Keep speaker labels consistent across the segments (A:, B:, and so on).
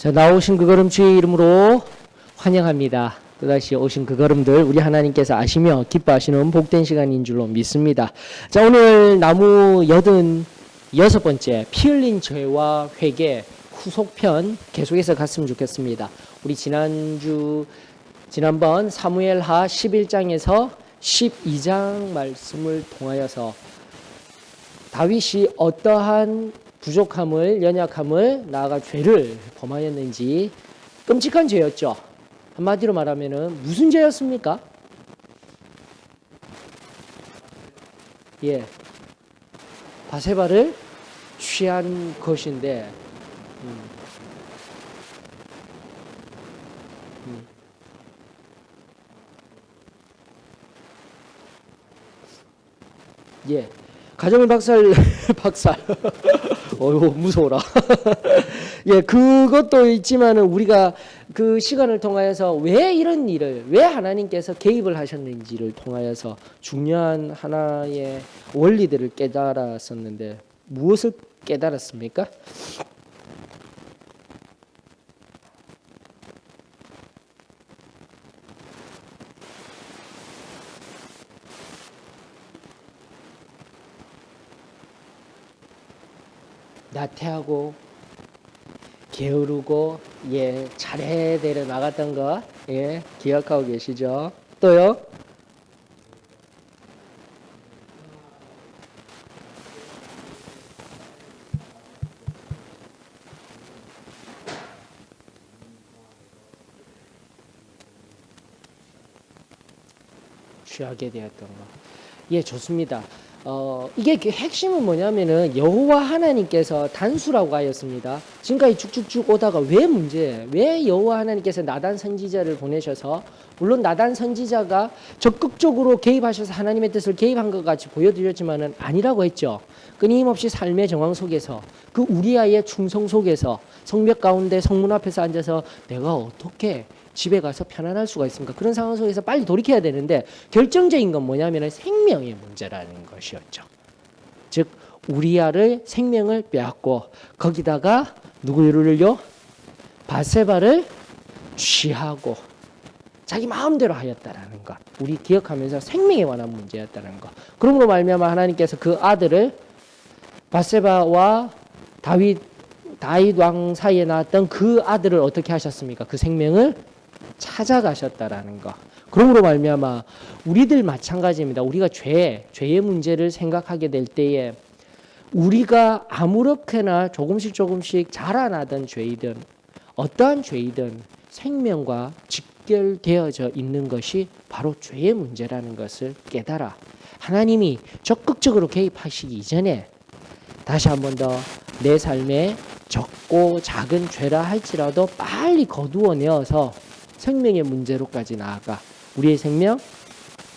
A: 자, 나오신 그 걸음 주의 이름으로 환영합니다. 또다시 오신 그 걸음들 우리 하나님께서 아시며 기뻐하시는 복된 시간인 줄로 믿습니다. 자, 오늘 나무 86번째 피 흘린 죄와 회개 후속편 계속해서 갔으면 좋겠습니다. 우리 지난번 사무엘하 11장에서 12장 말씀을 통하여서 다윗이 어떠한 부족함을, 연약함을, 나아가 죄를 범하였는지 끔찍한 죄였죠. 한마디로 말하면은 무슨 죄였습니까? 예, 바세바를 취한 것인데, 예, 가정을 박살. 어휴, 무서워라. 예, 그것도 있지만은 우리가 그 시간을 통하여서 왜 이런 일을, 왜 하나님께서 개입을 하셨는지를 통하여서 중요한 하나의 원리들을 깨달았었는데, 무엇을 깨달았습니까? 나태하고 게으르고 차례대로 나갔던 거 기억하고 계시죠? 또요? 취하게 되었던 거. 좋습니다. 이게 그 핵심은 뭐냐면은 여호와 하나님께서 단수라고 하였습니다. 지금까지 쭉쭉쭉 오다가 왜 여호와 하나님께서 나단 선지자를 보내셔서, 물론 나단 선지자가 적극적으로 개입하셔서 하나님의 뜻을 개입한 것 같이 보여드렸지만은 아니라고 했죠. 끊임없이 삶의 정황 속에서, 그 우리아의 충성 속에서 성벽 가운데 성문 앞에서 앉아서 내가 어떻게 집에 가서 편안할 수가 있습니까? 그런 상황 속에서 빨리 돌이켜야 되는데, 결정적인 건 뭐냐면 생명의 문제라는 것이었죠. 즉 우리아를 생명을 빼앗고 거기다가 누구를요? 바세바를 취하고 자기 마음대로 하였다라는 것, 우리 기억하면서 생명에 관한 문제였다는 것. 그러므로 말미암아 하나님께서 그 아들을, 바세바와 다윗 왕 사이에 나왔던 그 아들을 어떻게 하셨습니까? 그 생명을 찾아가셨다라는 것. 그러므로 말미암아 우리들 마찬가지입니다. 우리가 죄의 문제를 생각하게 될 때에 우리가 아무렇게나 조금씩 자라나던 죄이든 어떠한 죄이든 생명과 직결되어져 있는 것이 바로 죄의 문제라는 것을 깨달아 하나님이 적극적으로 개입하시기 이전에 다시 한 번 더 내 삶에 적고 작은 죄라 할지라도 빨리 거두어내어서 생명의 문제로까지 나아가 우리의 생명,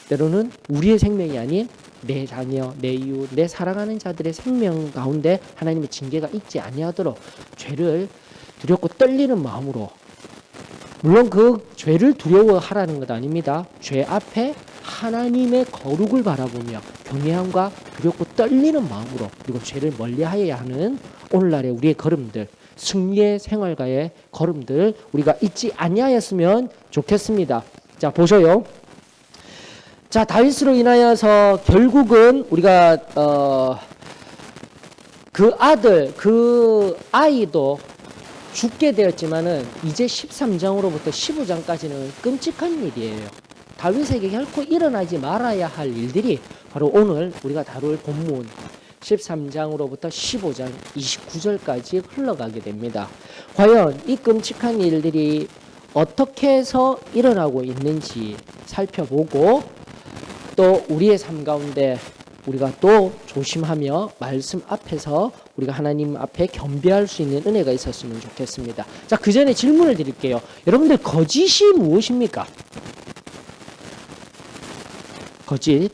A: 때로는 우리의 생명이 아닌 내 자녀, 내 이웃, 내 사랑하는 자들의 생명 가운데 하나님의 징계가 있지 아니하도록 죄를 두렵고 떨리는 마음으로, 물론 그 죄를 두려워하라는 것 아닙니다. 죄 앞에 하나님의 거룩을 바라보며 경외함과 두렵고 떨리는 마음으로, 그리고 죄를 멀리하여야 하는 오늘날의 우리의 걸음들, 승리의 생활가의 걸음들 우리가 잊지 아니하였으면 좋겠습니다. 자, 보셔요. 자, 다윗으로 인하여서 결국은 우리가 그 아이도 죽게 되었지만은 이제 13장으로부터 15장까지는 끔찍한 일이에요. 다윗에게 결코 일어나지 말아야 할 일들이 바로 오늘 우리가 다룰 본문 13장으로부터 15장 29절까지 흘러가게 됩니다. 과연 이 끔찍한 일들이 어떻게 해서 일어나고 있는지 살펴보고, 또 우리의 삶 가운데 우리가 또 조심하며 말씀 앞에서 우리가 하나님 앞에 겸비할 수 있는 은혜가 있었으면 좋겠습니다. 자, 그 전에 질문을 드릴게요. 여러분들, 거짓이 무엇입니까? 거짓.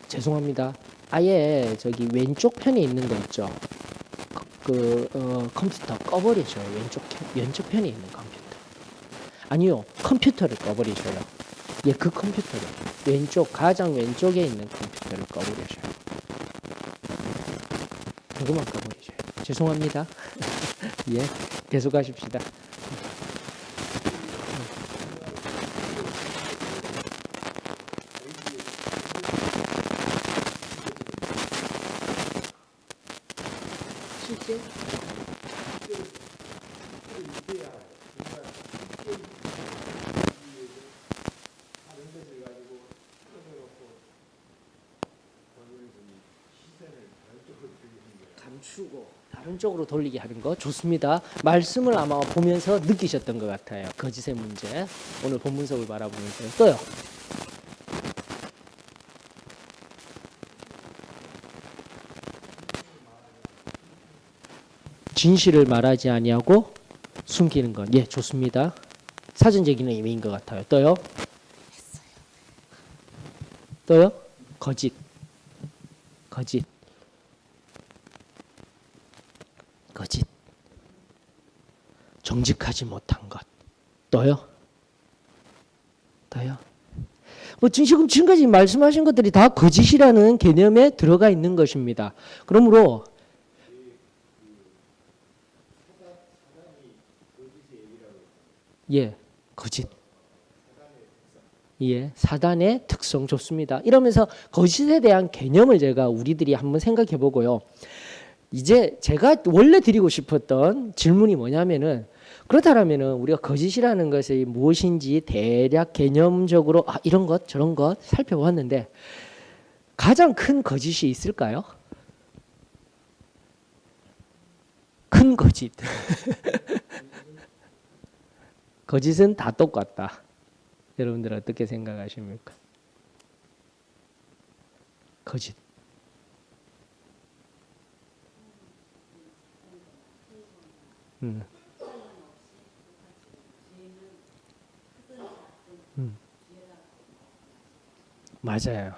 A: 죄송합니다. 아예 왼쪽 편에 있는 거 있죠. 컴퓨터 꺼버리셔요. 왼쪽 편에 있는 컴퓨터. 아니요, 컴퓨터를 꺼버리셔요. 예, 그 컴퓨터를 가장 왼쪽에 있는 컴퓨터를 꺼버리셔요. 그것만 꺼버리셔요. 죄송합니다. 예, 계속하십시다. 실제 감추고 다른 쪽으로 돌리게 하는 거 좋습니다. 말씀을 아마 보면서 느끼셨던 것 같아요. 거짓의 문제. 오늘 본문석을 바라보면서 또요. 진실을 말하지 아니하고 숨기는 것. 예, 좋습니다. 사전적인 의미인 것 같아요. 또요. 또요. 거짓. 정직하지 못한 것. 또요. 뭐 지금까지 말씀하신 것들이 다 거짓이라는 개념에 들어가 있는 것입니다. 그러므로 예, 거짓. 예, 사단의 특성 좋습니다. 이러면서 거짓에 대한 개념을 제가 우리들이 한번 생각해 보고요. 이제 제가 원래 드리고 싶었던 질문이 뭐냐면은 그렇다면은 우리가 거짓이라는 것이 무엇인지 대략 개념적으로 이런 것 저런 것 살펴보았는데 가장 큰 거짓이 있을까요? 큰 거짓. 거짓은 다 똑같다. 여러분들 어떻게 생각하십니까? 거짓. 맞아요.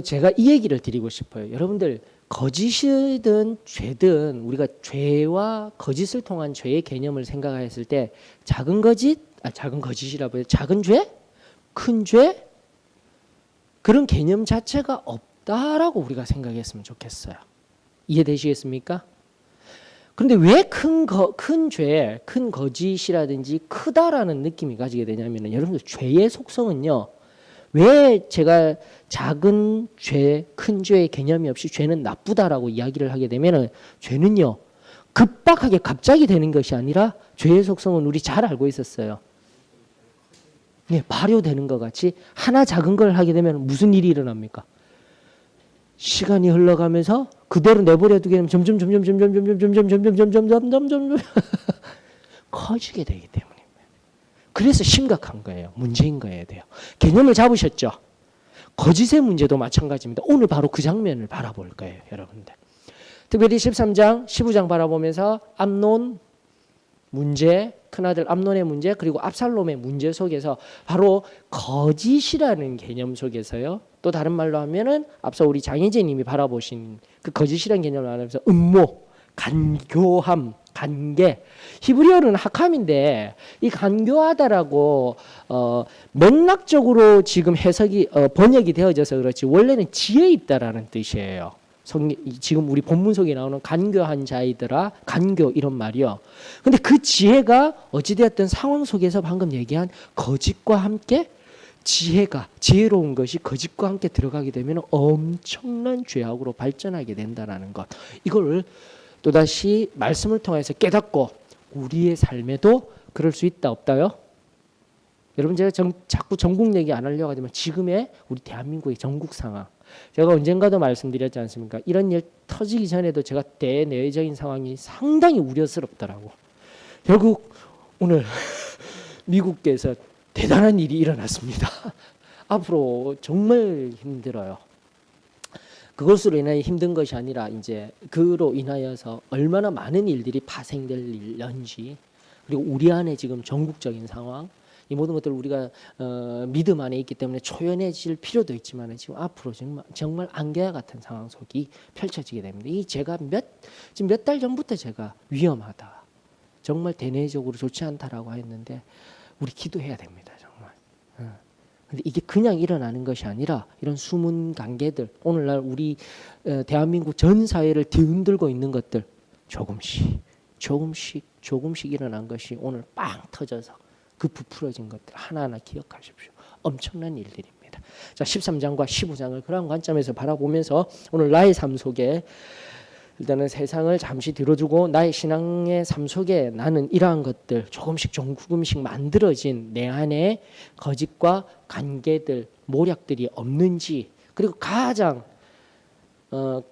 A: 제가 이 얘기를 드리고 싶어요. 여러분들 거짓이든 죄든 우리가 죄와 거짓을 통한 죄의 개념을 생각했을 때 작은 거짓이라고 해요. 작은 죄? 큰 죄? 그런 개념 자체가 없다라고 우리가 생각했으면 좋겠어요. 이해되시겠습니까? 그런데 왜 큰 죄, 큰 거짓이라든지 크다라는 느낌이 가지게 되냐면은 여러분들 죄의 속성은요. 왜 제가 작은 죄, 큰 죄의 개념이 없이 죄는 나쁘다라고 이야기를 하게 되면은 죄는요. 급박하게 갑자기 되는 것이 아니라 죄의 속성은 우리 잘 알고 있었어요. 네, 발효되는 것 같이 하나 작은 걸 하게 되면 무슨 일이 일어납니까? 시간이 흘러가면서 그대로 내버려 두게 되면 점점 커지게 되기 때문입니다. 그래서 심각한 거예요. 문제인 거예요. 개념을 잡으셨죠? 거짓의 문제도 마찬가지입니다. 오늘 바로 그 장면을 바라볼 거예요. 여러분들. 특별히 13장, 15장 바라보면서 암논 문제, 큰아들 암논의 문제 그리고 압살롬의 문제 속에서 바로 거짓이라는 개념 속에서요. 또 다른 말로 하면은 앞서 우리 장혜재님이 바라보신 그 거짓이라는 개념을 말하면서 음모, 간교함, 간계. 히브리어는 학함인데 이 간교하다라고 맥락적으로 지금 해석이 번역이 되어져서 그렇지 원래는 지혜 있다라는 뜻이에요. 지금 우리 본문 속에 나오는 간교한 자이더라, 간교 이런 말이요. 근데 그 지혜가 어찌되었든 상황 속에서 방금 얘기한 거짓과 함께 지혜로운 것이 거짓과 함께 들어가게 되면 엄청난 죄악으로 발전하게 된다는 것. 이걸 또다시 말씀을 통해서 깨닫고 우리의 삶에도 그럴 수 있다 없다요? 여러분 제가 자꾸 전국 얘기 안 하려고 하지만 지금의 우리 대한민국의 전국 상황 제가 언젠가도 말씀드렸지 않습니까? 이런 일 터지기 전에도 제가 대내외적인 상황이 상당히 우려스럽더라고. 결국 오늘 미국에서 대단한 일이 일어났습니다. 앞으로 정말 힘들어요. 그것으로 인하여 힘든 것이 아니라 이제 그로 인하여서 얼마나 많은 일들이 파생될는지 그리고 우리 안에 지금 전국적인 상황 이 모든 것들 우리가 믿음 안에 있기 때문에 초연해질 필요도 있지만 지금 앞으로 정말 안개와 같은 상황 속이 펼쳐지게 됩니다. 이 제가 지금 몇 달 전부터 제가 위험하다, 정말 대내적으로 좋지 않다라고 했는데 우리 기도해야 됩니다. 정말. 근데 이게 그냥 일어나는 것이 아니라 이런 숨은 관계들, 오늘날 우리 대한민국 전 사회를 뒤흔들고 있는 것들 조금씩 일어난 것이 오늘 빵 터져서 그 부풀어진 것들 하나하나 기억하십시오. 엄청난 일들입니다. 자, 13장과 15장을 그런 관점에서 바라보면서 오늘 나의 삶 속에 일단은 세상을 잠시 뒤로두고 나의 신앙의 삶 속에 나는 이러한 것들 조금씩 만들어진 내 안에 거짓과 관계들, 모략들이 없는지, 그리고 가장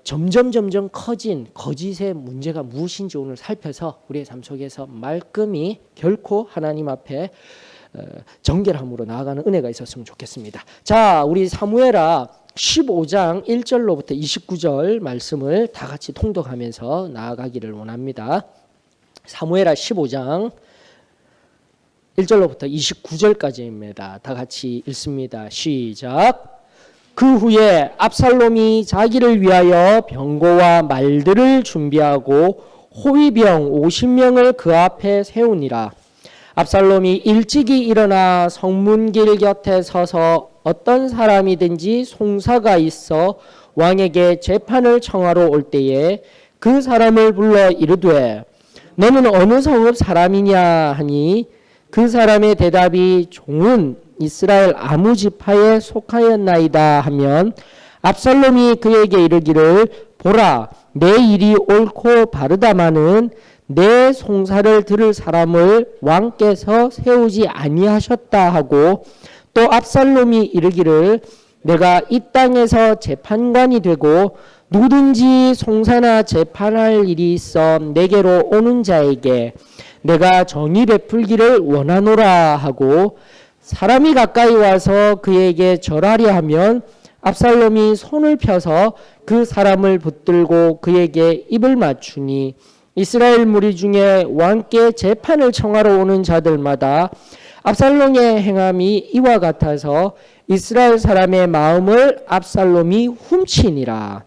A: 점점 커진 거짓의 문제가 무엇인지 오늘 살펴서 우리의 삶 속에서 말끔히 결코 하나님 앞에 정결함으로 나아가는 은혜가 있었으면 좋겠습니다. 자, 우리 사무엘하 15장 1절로부터 29절 말씀을 다 같이 통독하면서 나아가기를 원합니다. 사무엘하 15장 1절로부터 29절까지입니다. 다 같이 읽습니다. 시작. 그 후에 압살롬이 자기를 위하여 병거와 말들을 준비하고 호위병 50명을 그 앞에 세우니라. 압살롬이 일찍이 일어나 성문길 곁에 서서 어떤 사람이든지 송사가 있어 왕에게 재판을 청하러 올 때에 그 사람을 불러 이르되 너는 어느 성읍 사람이냐 하니 그 사람의 대답이 종은 이스라엘 아무 지파에 속하였나이다 하면 압살롬이 그에게 이르기를 보라 내 일이 옳고 바르다마는 내 송사를 들을 사람을 왕께서 세우지 아니하셨다 하고 또 압살롬이 이르기를 내가 이 땅에서 재판관이 되고 누구든지 송사나 재판할 일이 있어 내게로 오는 자에게 내가 정의 베풀기를 원하노라 하고 사람이 가까이 와서 그에게 절하려 하면 압살롬이 손을 펴서 그 사람을 붙들고 그에게 입을 맞추니 이스라엘 무리 중에 왕께 재판을 청하러 오는 자들마다 압살롬의 행함이 이와 같아서 이스라엘 사람의 마음을 압살롬이 훔치니라.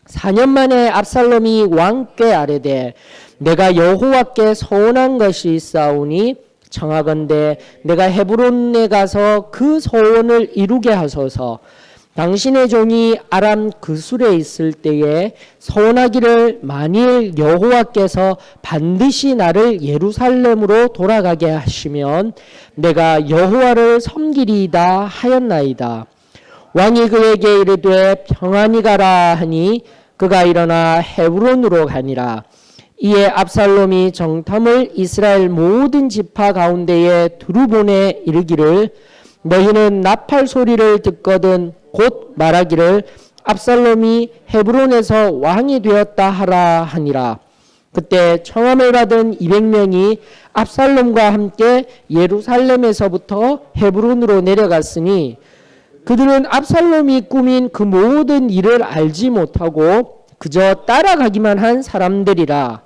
A: 4년 만에 압살롬이 왕께 아뢰되 내가 여호와께 서원한 것이 있사오니 청하건대 내가 헤브론에 가서 그 소원을 이루게 하소서. 당신의 종이 아람 그술에 있을 때에 서원하기를 만일 여호와께서 반드시 나를 예루살렘으로 돌아가게 하시면 내가 여호와를 섬기리이다 하였나이다. 왕이 그에게 이르되 평안히 가라 하니 그가 일어나 헤브론으로 가니라. 이에 압살롬이 정탐을 이스라엘 모든 지파 가운데에 두루 보내 이르기를 너희는 나팔 소리를 듣거든 곧 말하기를 압살롬이 헤브론에서 왕이 되었다 하라 하니라. 그때 청함을 받은 200명이 압살롬과 함께 예루살렘에서부터 헤브론으로 내려갔으니 그들은 압살롬이 꾸민 그 모든 일을 알지 못하고 그저 따라가기만 한 사람들이라.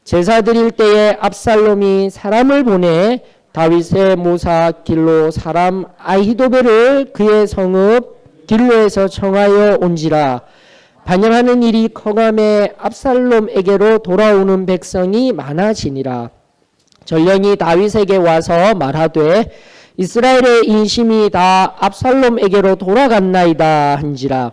A: 제사 드릴 때에 압살롬이 사람을 보내 다윗의 모사 길로 사람 아히도벨을 그의 성읍 길로에서 청하여 온지라. 반영하는 일이 커감에 압살롬에게로 돌아오는 백성이 많아지니라. 전령이 다윗에게 와서 말하되 이스라엘의 인심이 다 압살롬에게로 돌아갔나이다 한지라.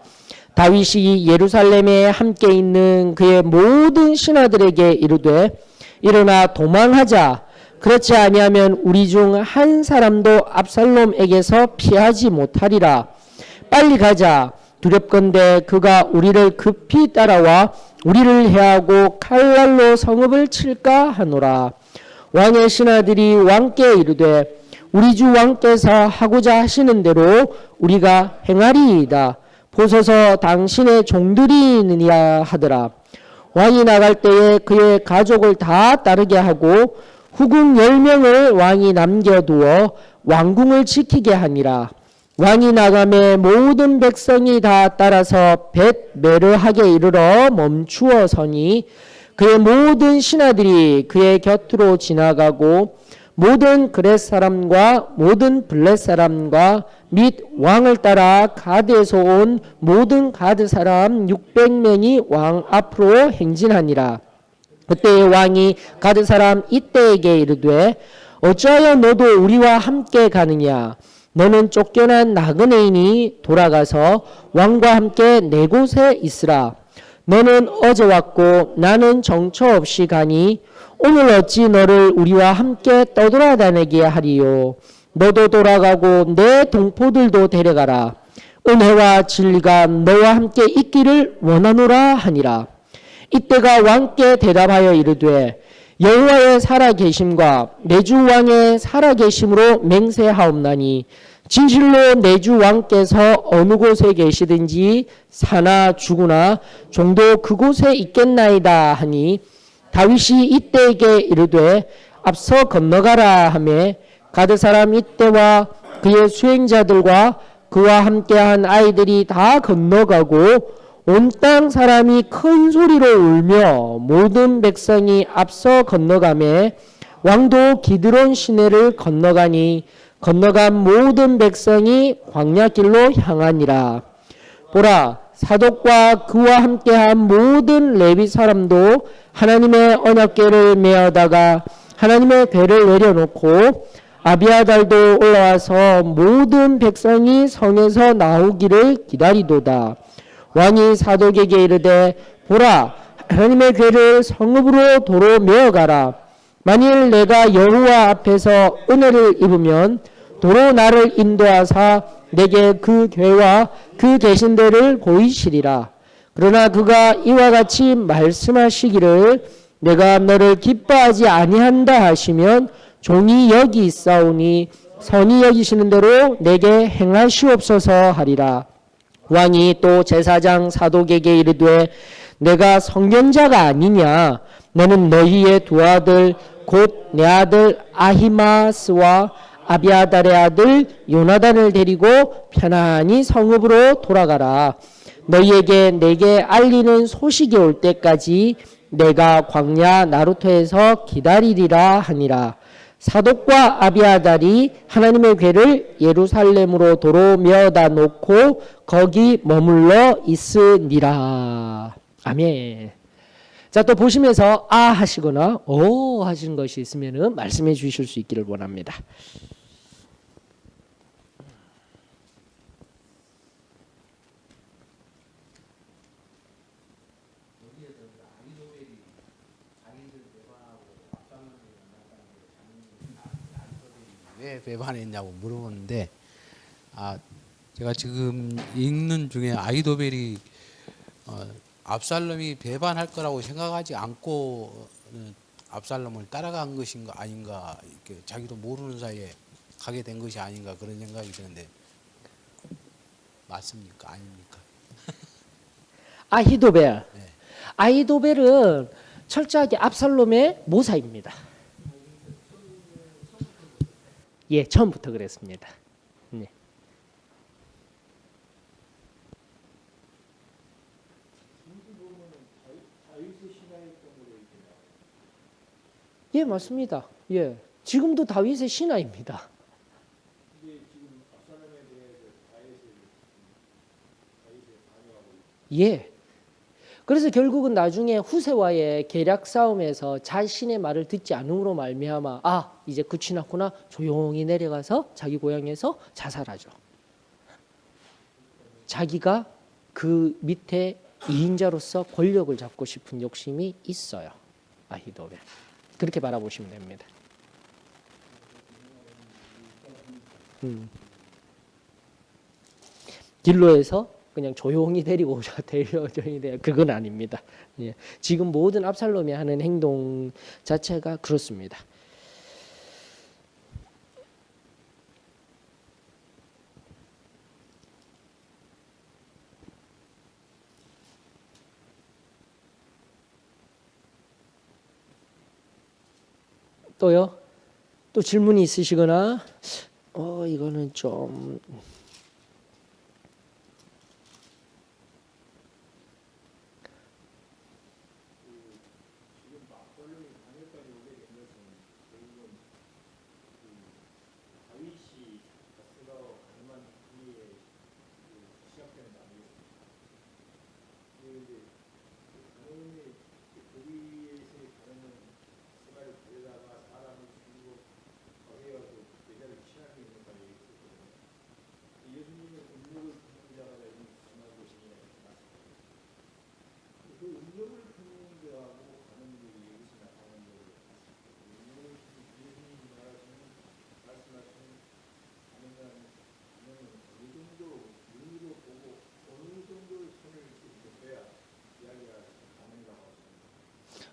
A: 다윗이 예루살렘에 함께 있는 그의 모든 신하들에게 이르되 일어나 도망하자. 그렇지 아니하면 우리 중 한 사람도 압살롬에게서 피하지 못하리라. 빨리 가자. 두렵건대 그가 우리를 급히 따라와 우리를 해하고 칼날로 성읍을 칠까 하노라. 왕의 신하들이 왕께 이르되 우리 주 왕께서 하고자 하시는 대로 우리가 행하리이다. 보소서 당신의 종들이 있느냐 하더라. 왕이 나갈 때에 그의 가족을 다 따르게 하고 후궁 10명을 왕이 남겨두어 왕궁을 지키게 하니라. 왕이 나가매 모든 백성이 다 따라서 벳메르하게 이르러 멈추어 서니 그의 모든 신하들이 그의 곁으로 지나가고 모든 그렛 사람과 모든 블렛 사람과 및 왕을 따라 가드에서 온 모든 가드 사람 600명이 왕 앞으로 행진하니라. 그때 왕이 가드 사람 이때에게 이르되 어찌하여 너도 우리와 함께 가느냐? 너는 쫓겨난 나그네인이 돌아가서 왕과 함께 네 곳에 있으라. 너는 어제 왔고 나는 정처 없이 가니 오늘 어찌 너를 우리와 함께 떠돌아다니게 하리요. 너도 돌아가고 내 동포들도 데려가라. 은혜와 진리가 너와 함께 있기를 원하노라 하니라. 이때가 왕께 대답하여 이르되 여호와의 살아계심과 내 주 왕의 살아계심으로 맹세하옵나니 진실로 내 주 왕께서 어느 곳에 계시든지 사나 죽으나 종도 그곳에 있겠나이다 하니 다윗이 이때에게 이르되 앞서 건너가라 하며 가드 사람 이때와 그의 수행자들과 그와 함께한 아이들이 다 건너가고 온 땅 사람이 큰 소리로 울며 모든 백성이 앞서 건너가매 왕도 기드론 시내를 건너가니 건너간 모든 백성이 광야길로 향하니라. 보라, 사독과 그와 함께한 모든 레위 사람도 하나님의 언약궤를 메어다가 하나님의 궤를 내려놓고 아비아달도 올라와서 모든 백성이 성에서 나오기를 기다리도다. 왕이 사독에게 이르되 보라, 하나님의 궤를 성읍으로 도로 메어가라. 만일 내가 여호와 앞에서 은혜를 입으면 도로 나를 인도하사 내게 그 궤와 그 계신 데를 보이시리라. 그러나 그가 이와 같이 말씀하시기를 내가 너를 기뻐하지 아니한다 하시면 종이 여기 있사오니 선이 여기시는 대로 내게 행하시옵소서 하리라. 왕이 또 제사장 사독에게 이르되 내가 선견자가 아니냐? 너는 너희의 두 아들 곧 내 아들 아히마스와 아비아달의 아들 요나단을 데리고 편안히 성읍으로 돌아가라. 너희에게 내게 알리는 소식이 올 때까지 내가 광야 나루토에서 기다리리라 하니라. 사독과 아비아달이 하나님의 궤를 예루살렘으로 도로 메어다 놓고 거기 머물러 있으니라. 아멘. 자, 또 보시면서 아 하시거나 오 하시는 것이 있으면 말씀해 주실 수 있기를 원합니다.
B: 왜 배반했냐고 물어보는데 제가 지금 읽는 중에 아히도벨이 압살롬이 배반할 거라고 생각하지 않고 압살롬을 따라간 것인가 아닌가 이렇게 자기도 모르는 사이에 가게 된 것이 아닌가 그런 생각이 드는데 맞습니까? 아닙니까?
A: 아히도벨.
B: 네.
A: 아히도벨은 철저하게 압살롬의 모사입니다. 예, 처음부터 그랬습니다. 네. 예, 맞습니다. 예, 지금도 다윗의 신하입니다. 예. 그래서 결국은 나중에 후세와의 계략 싸움에서 자신의 말을 듣지 않음으로 말미암아 이제 끝이 났구나 조용히 내려가서 자기 고향에서 자살하죠. 자기가 그 밑에 2인자로서 권력을 잡고 싶은 욕심이 있어요. 아히도벨. 그렇게 바라보시면 됩니다. 길로에서 그냥 조용히 데리고 오자 조용히 그건 아닙니다. 예. 지금 모든 압살롬이 하는 행동 자체가 그렇습니다. 또요? 또 질문이 있으시거나 이거는 좀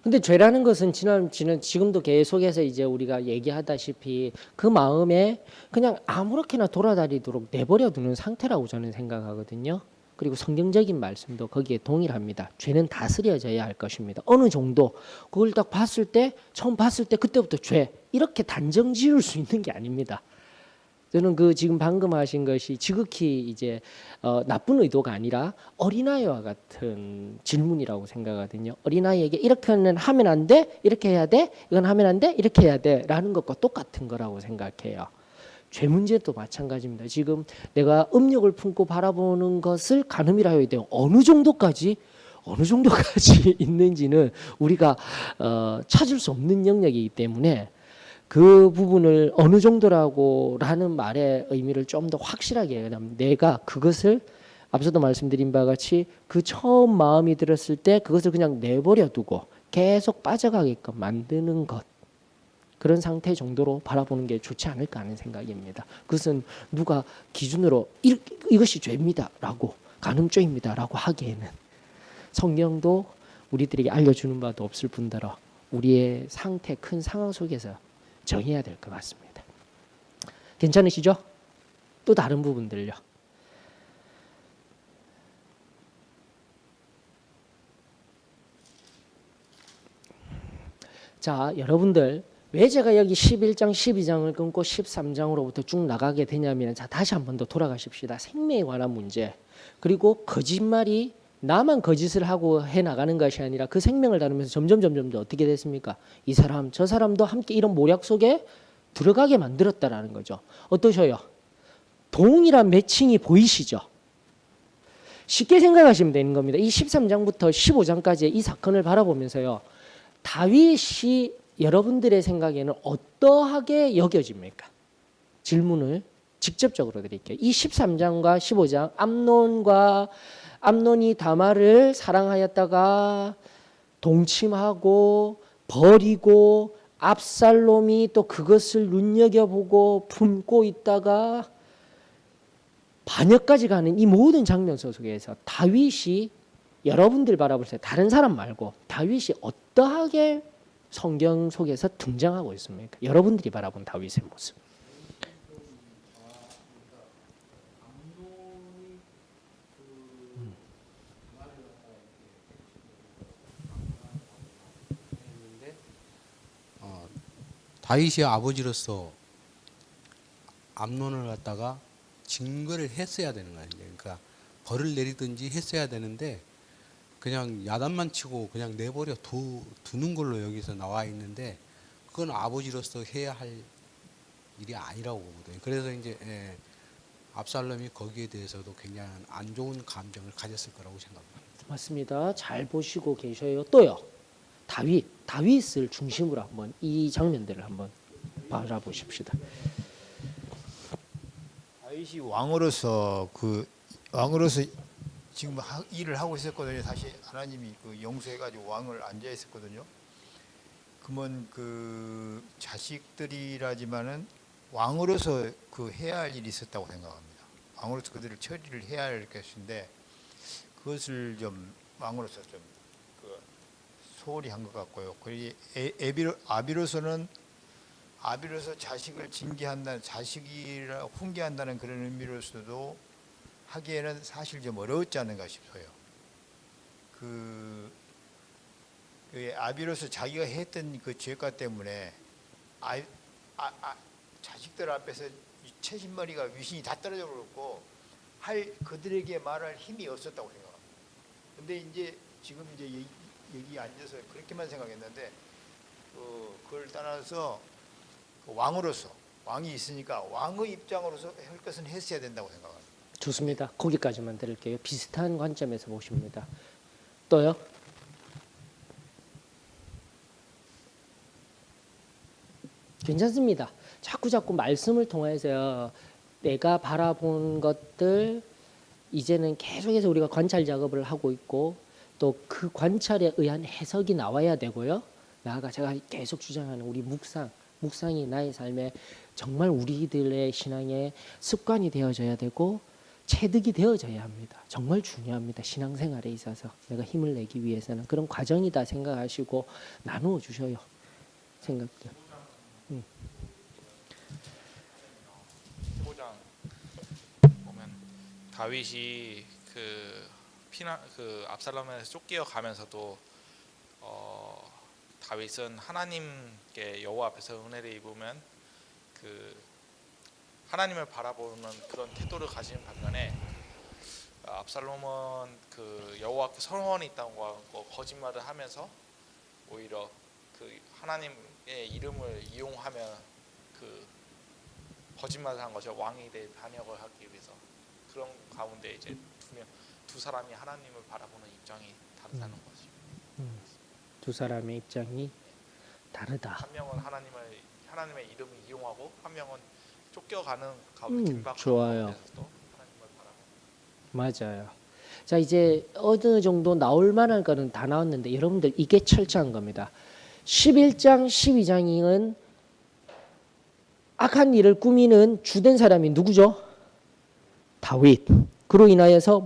A: 근데 죄라는 것은 지금도 계속해서 이제 우리가 얘기하다시피 그 마음에 그냥 아무렇게나 돌아다니도록 내버려 두는 상태라고 저는 생각하거든요. 그리고 성경적인 말씀도 거기에 동일합니다. 죄는 다스려져야 할 것입니다. 어느 정도 그걸 딱 봤을 때 처음 봤을 때 그때부터 죄 이렇게 단정 지을 수 있는 게 아닙니다. 저는 그 지금 방금 하신 것이 지극히 이제 나쁜 의도가 아니라 어린아이와 같은 질문이라고 생각하거든요. 어린아이에게 이렇게는 하면 안 돼, 이렇게 해야 돼, 이건 하면 안 돼, 이렇게 해야 돼라는 것과 똑같은 거라고 생각해요. 죄 문제도 마찬가지입니다. 지금 내가 음욕을 품고 바라보는 것을 간음이라 해야 돼요. 어느 정도까지 있는지는 우리가 찾을 수 없는 영역이기 때문에 그 부분을 어느 정도라고라는 말의 의미를 좀 더 확실하게 얘기하면 내가 그것을 앞서도 말씀드린 바와 같이 그 처음 마음이 들었을 때 그것을 그냥 내버려 두고 계속 빠져가게끔 만드는 것 그런 상태 정도로 바라보는 게 좋지 않을까 하는 생각입니다. 그것은 누가 기준으로 이것이 죄입니다라고 간음죄입니다라고 하기에는 성경도 우리들에게 알려주는 바도 없을 뿐더러 우리의 상태 큰 상황 속에서 정해야 될 것 같습니다. 괜찮으시죠? 또 다른 부분들요. 자, 여러분들 왜 제가 여기 11장, 12장을 끊고 13장으로부터 쭉 나가게 되냐면 자, 다시 한 번 더 돌아가십시다. 생명에 관한 문제. 그리고 거짓말이 나만 거짓을 하고 해 나가는 것이 아니라 그 생명을 다루면서 점점 더 어떻게 됐습니까? 이 사람, 저 사람도 함께 이런 모략 속에 들어가게 만들었다라는 거죠. 어떠셔요? 동일한 매칭이 보이시죠? 쉽게 생각하시면 되는 겁니다. 이 13장부터 15장까지의 이 사건을 바라보면서요. 다윗이 여러분들의 생각에는 어떠하게 여겨집니까? 질문을 직접적으로 드릴게요. 이 13장과 15장 암논이 다말을 사랑하였다가 동침하고 버리고 압살롬이 또 그것을 눈여겨보고 품고 있다가 반역까지 가는 이 모든 장면 속에서 다윗이 여러분들 바라볼 때 다른 사람 말고 다윗이 어떠하게 성경 속에서 등장하고 있습니까? 여러분들이 바라본 다윗의 모습.
B: 다윗이 아버지로서 암논을 갖다가 증거를 했어야 되는 거예요. 그러니까 벌을 내리든지 했어야 되는데 그냥 야단만 치고 그냥 내버려 두는 걸로 여기서 나와 있는데 그건 아버지로서 해야 할 일이 아니라고 보거든요. 그래서 이제 압살롬이 거기에 대해서도 굉장히 안 좋은 감정을 가졌을 거라고 생각합니다.
A: 맞습니다. 잘 보시고 계셔요. 또요. 다윗을 중심으로 한번 이 장면들을 한번 바라보십시다.
C: 다윗이 왕으로서 지금 일을 하고 있었거든요. 다시 하나님이 그 용서해가지고 왕을 앉아 있었거든요. 그러면 그 자식들이라지만은 왕으로서 그 해야 할 일이 있었다고 생각합니다. 왕으로서 그들을 처리를 해야 할 것인데 그것을 좀 왕으로서 좀 그 소홀히 한 것 같고요. 그리고 아비로서 자식을 징계한다는 자식이라 훈계한다는 그런 의미로서도 하기에는 사실 좀 어려웠지 않은가 싶어요. 그 아비로서 자기가 했던 그 죄가 때문에 자식들 앞에서 채신머리가 위신이 다 떨어져 버렸고 그들에게 말할 힘이 없었다고 생각합니다. 근데 이제 지금 이제 여기 앉아서 그렇게만 생각했는데 그걸 떠나서 왕으로서 왕이 있으니까 왕의 입장으로서 할 것은 했어야 된다고 생각합니다.
A: 좋습니다. 거기까지만 들을게요. 비슷한 관점에서 보십니다. 또요? 괜찮습니다. 자꾸 말씀을 통해서 내가 바라본 것들 이제는 계속해서 우리가 관찰 작업을 하고 있고 또 그 관찰에 의한 해석이 나와야 되고요. 나아가 제가 계속 주장하는 우리 묵상이 나의 삶에 정말 우리들의 신앙의 습관이 되어져야 되고 체득이 되어져야 합니다. 정말 중요합니다. 신앙생활에 있어서 내가 힘을 내기 위해서는 그런 과정이다 생각하시고 나누어 주셔요. 생각들.
D: 5장 보면 다윗이 그 압살롬에서 쫓겨 가면서도 다윗은 하나님께 여호와 앞에서 은혜를 입으면 그 하나님을 바라보는 그런 태도를 가지는 반면에 압살롬은 그 여호와께 선원이 있다고 하고 거짓말을 하면서 오히려 그 하나님의 이름을 이용하며 그 거짓말을 한 거죠. 왕에 대해 반역을 하기 위해서. 그런 가운데 이제 두 사람이 하나님을 바라보는 입장이 다르다는 거죠.
A: 두 사람의 입장이 다르다.
D: 한 명은 하나님의 이름을 이용하고 한 명은 쫓겨가는 가운데 긴박한
A: 좋아요.
D: 가운데서도 하나님을 바라보는.
A: 맞아요. 자, 이제 어느 정도 나올 만한 거는 다 나왔는데 여러분들 이게 철저한 겁니다. 11장, 12장은 악한 일을 꾸미는 주된 사람이 누구죠? 다윗. 그로 인하여서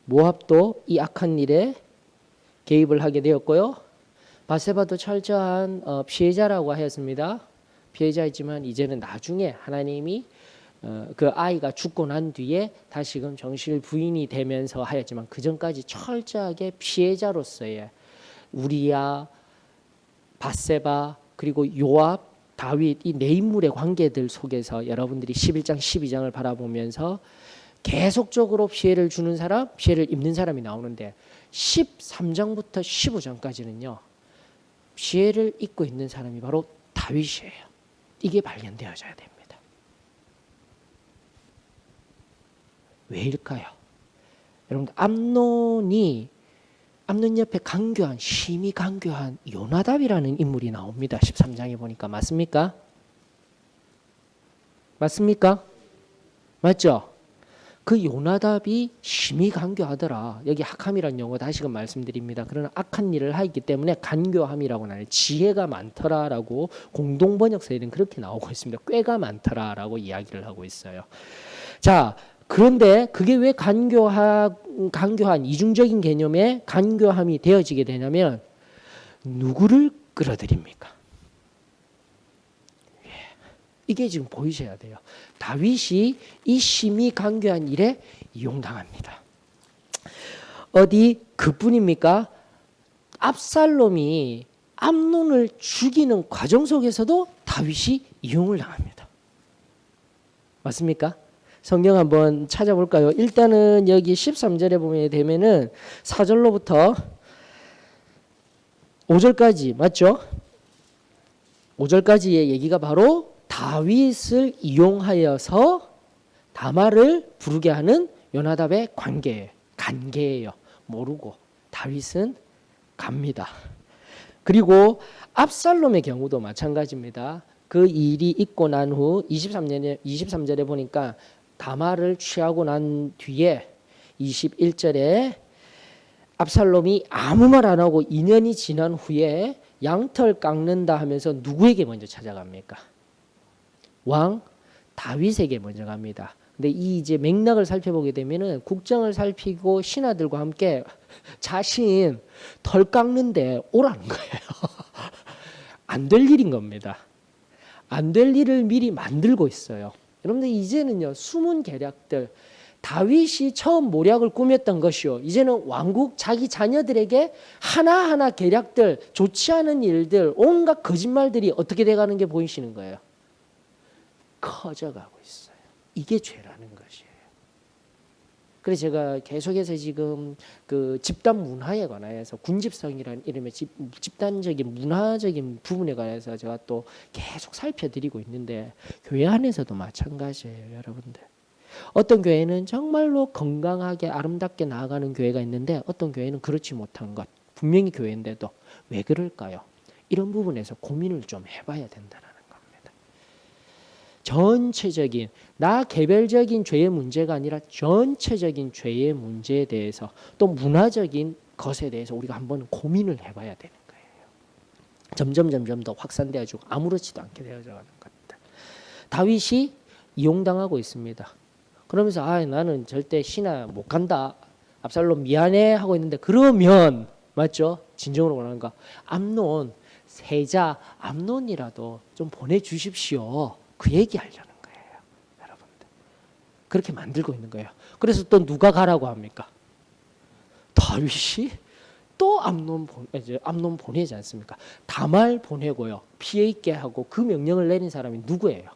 A: 모압도 이 악한 일에 개입을 하게 되었고요. 바세바도 철저한 피해자라고 하였습니다. 피해자이지만 이제는 나중에 하나님이 그 아이가 죽고 난 뒤에 다시금 정실 부인이 되면서 하였지만 그 전까지 철저하게 피해자로서의 우리야, 바세바 그리고 요압, 다윗 이 네 인물의 관계들 속에서 여러분들이 11장, 12장을 바라보면서 계속적으로 피해를 주는 사람, 피해를 입는 사람이 나오는데 13장부터 15장까지는요. 피해를 입고 있는 사람이 바로 다윗이에요. 이게 발견되어져야 됩니다. 왜일까요? 여러분들 암논 옆에 심히 간교한 요나답이라는 인물이 나옵니다. 13장에 보니까 맞습니까? 맞습니까? 맞죠? 그 요나답이 심히 간교하더라. 여기 학함이라는 용어 다시금 말씀드립니다. 그러나 악한 일을 하기 때문에 간교함이라고 나요. 지혜가 많더라라고 공동 번역서에는 그렇게 나오고 있습니다. 꾀가 많더라라고 이야기를 하고 있어요. 자, 그런데 그게 왜 간교한 이중적인 개념의 간교함이 되어지게 되냐면 누구를 끌어들입니까? 이게 지금 보이셔야 돼요. 다윗이 이 심히 간교한 일에 이용당합니다. 어디 그뿐입니까? 압살롬이 암논을 죽이는 과정 속에서도 다윗이 이용을 당합니다. 맞습니까? 성경 한번 찾아볼까요? 일단은 여기 13절에 보면 되면은 4절로부터 5절까지 맞죠? 5절까지의 얘기가 바로 다윗을 이용하여서 다말을 부르게 하는 요나답의 관계예요. 모르고 다윗은 갑니다. 그리고 압살롬의 경우도 마찬가지입니다. 그 일이 있고 난 후 23절에 보니까 다말을 취하고 난 뒤에 21절에 압살롬이 아무 말 안 하고 2년이 지난 후에 양털 깎는다 하면서 누구에게 먼저 찾아갑니까? 왕 다윗에게 먼저 갑니다. 근데 이 이제 맥락을 살펴보게 되면은 국정을 살피고 신하들과 함께 자신 털 깎는데 오라는 거예요. 안 될 일인 겁니다. 안 될 일을 미리 만들고 있어요. 여러분들 이제는요 숨은 계략들 다윗이 처음 모략을 꾸몄던 것이요. 이제는 왕국 자기 자녀들에게 하나하나 계략들 좋지 않은 일들 온갖 거짓말들이 어떻게 돼가는 게 보이시는 거예요. 커져가고 있어요. 이게 죄라는 것이에요. 그래서 제가 계속해서 지금 그 집단 문화에 관해서 군집성이라는 이름의 집단적인 문화적인 부분에 관해서 제가 또 계속 살펴드리고 있는데 교회 안에서도 마찬가지예요, 여러분들. 어떤 교회는 정말로 건강하게 아름답게 나아가는 교회가 있는데 어떤 교회는 그렇지 못한 것. 분명히 교회인데도 왜 그럴까요? 이런 부분에서 고민을 좀 해봐야 된다는 겁니다. 전체적인 나 개별적인 죄의 문제가 아니라 전체적인 죄의 문제에 대해서 또 문화적인 것에 대해서 우리가 한번 고민을 해봐야 되는 거예요. 점점 더 확산되어지고 아무렇지도 않게 되어져가는 겁니다. 다윗이 이용당하고 있습니다. 그러면서 나는 절대 신하 못 간다. 압살롬 미안해 하고 있는데 그러면 맞죠? 진정으로 원하는가? 암논 세자 암논이라도 좀 보내주십시오. 그 얘기하려는 거예요, 여러분들. 그렇게 만들고 있는 거예요. 그래서 또 누가 가라고 합니까? 다윗이 또 암논 보내지 않습니까? 다말 보내고요. 피해 있게 하고 그 명령을 내린 사람이 누구예요?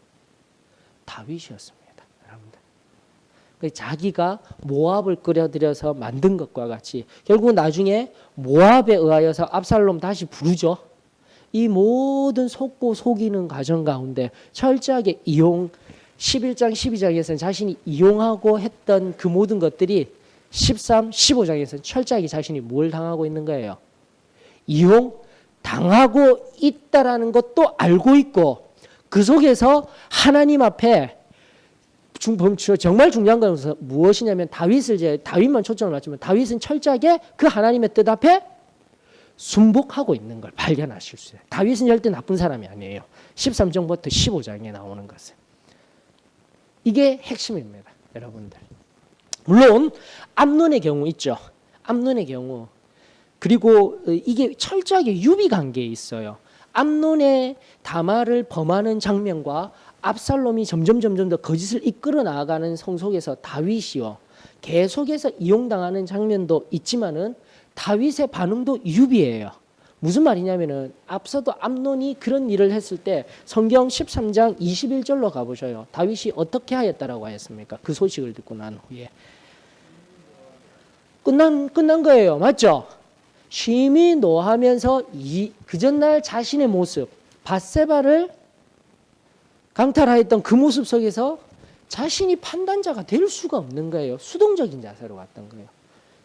A: 다윗이었습니다. 여러분들. 자기가 모압을 끌어들여서 만든 것과 같이 결국 나중에 모압에 의하여서 압살롬 다시 부르죠. 이 모든 속고 속이는 과정 가운데 철저하게 11장 12장에서는 자신이 이용하고 했던 그 모든 것들이 13, 15장에서는 철저하게 자신이 뭘 당하고 있는 거예요? 이용 당하고 있다라는 것도 알고 있고 그 속에서 하나님 앞에 정말 중요한 것은 무엇이냐면 다윗만 초점을 맞추면 다윗은 철저하게 그 하나님의 뜻 앞에 순복하고 있는 걸 발견하실 수 있어요. 다윗은 절대 나쁜 사람이 아니에요. 13장부터 15장에 나오는 것은. 이게 핵심입니다, 여러분들. 물론 암논의 경우 있죠. 암논의 경우. 그리고 이게 철저하게 유비 관계에 있어요. 암논의 다말을 범하는 장면과 압살롬이 점점 더 거짓을 이끌어 나아가는 성속에서 다윗이요. 계속해서 이용당하는 장면도 있지만은 다윗의 반응도 유비예요. 무슨 말이냐면은 앞서도 암논이 그런 일을 했을 때 성경 13장 21절로 가보셔요. 다윗이 어떻게 하였다라고 하였습니까? 그 소식을 듣고 난 후에 끝난 거예요. 맞죠? 심히 노하면서 그 전날 자신의 모습 밧세바를 강탈하였던 그 모습 속에서 자신이 판단자가 될 수가 없는 거예요. 수동적인 자세로 갔던 거예요.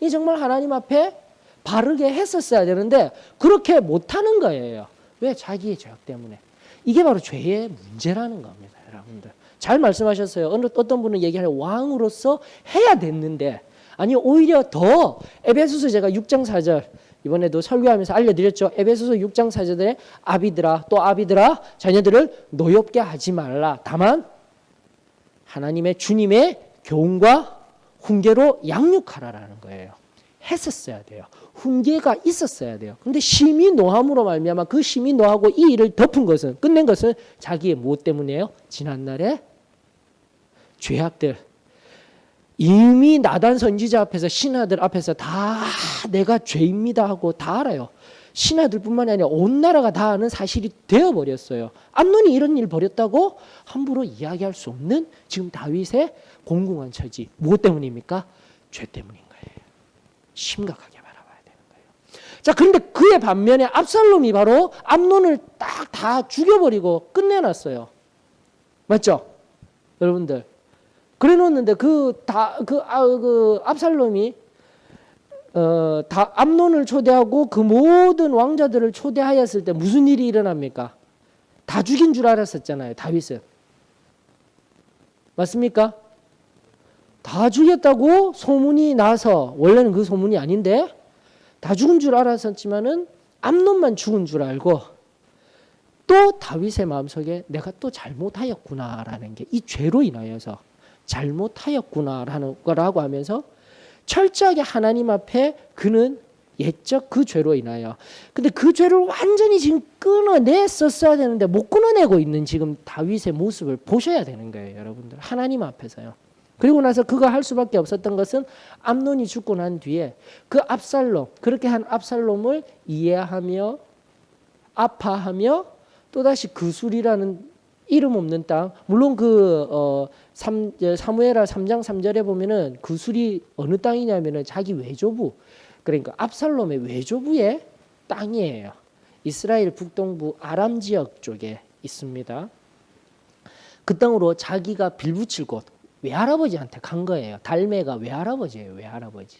A: 이 정말 하나님 앞에 바르게 했었어야 되는데 그렇게 못하는 거예요. 왜? 자기의 죄악 때문에. 이게 바로 죄의 문제라는 겁니다, 여러분들. 잘 말씀하셨어요. 어떤 분은 얘기하려 왕으로서 해야 됐는데 아니 오히려 더 에베소서 제가 6장 4절 이번에도 설교하면서 알려드렸죠. 에베소서 6장 4절에 아비들아 자녀들을 노엽게 하지 말라. 다만 하나님의 주님의 교훈과 훈계로 양육하라라는 거예요. 했었어야 돼요. 훈계가 있었어야 돼요. 근데 심히 노함으로 말미암아 그 심히 노하고 이 일을 끝낸 것은 자기의 무엇 때문이에요? 지난날에 죄악들. 이미 나단 선지자 앞에서 신하들 앞에서 다 내가 죄입니다 하고 다 알아요. 신하들뿐만이 아니라 온 나라가 다 아는 사실이 되어버렸어요. 암논이 이런 일 벌였다고 함부로 이야기할 수 없는 지금 다윗의 공공한 처지. 무엇 때문입니까? 죄 때문인 거예요. 심각하게 바라봐야 되는 거예요. 자, 그런데 그의 반면에 압살롬이 바로 암논을 딱 다 죽여버리고 끝내놨어요. 맞죠? 여러분들. 그래 놓았는데 압살롬이 암논을 초대하고 그 모든 왕자들을 초대하였을 때 무슨 일이 일어납니까? 다 죽인 줄 알았었잖아요, 다윗은. 맞습니까? 다 죽였다고 소문이 나서 원래는 그 소문이 아닌데 다 죽은 줄 알았었지만은 암논만 죽은 줄 알고 또 다윗의 마음속에 내가 또 잘못하였구나라는 게 이 죄로 인하여서 잘못하였구나라는 거라고 하면서 철저하게 하나님 앞에 그는 옛적 그 죄로 인하여 근데 그 죄를 완전히 지금 끊어냈었어야 되는데 못 끊어내고 있는 지금 다윗의 모습을 보셔야 되는 거예요, 여러분들. 하나님 앞에서요. 그리고 나서 그가 할 수밖에 없었던 것은 암논이 죽고 난 뒤에 그 압살롬, 그렇게 한 압살롬을 이해하며 아파하며 또다시 그술이라는 이름 없는 땅, 물론 사무엘하 3장 3절에 보면은 그술이 어느 땅이냐면은 자기 외조부, 그러니까 압살롬의 외조부의 땅이에요. 이스라엘 북동부 아람 지역 쪽에 있습니다. 그 땅으로 자기가 빌붙일 곳, 외할아버지한테 간 거예요. 달매가 외할아버지예요, 외할아버지.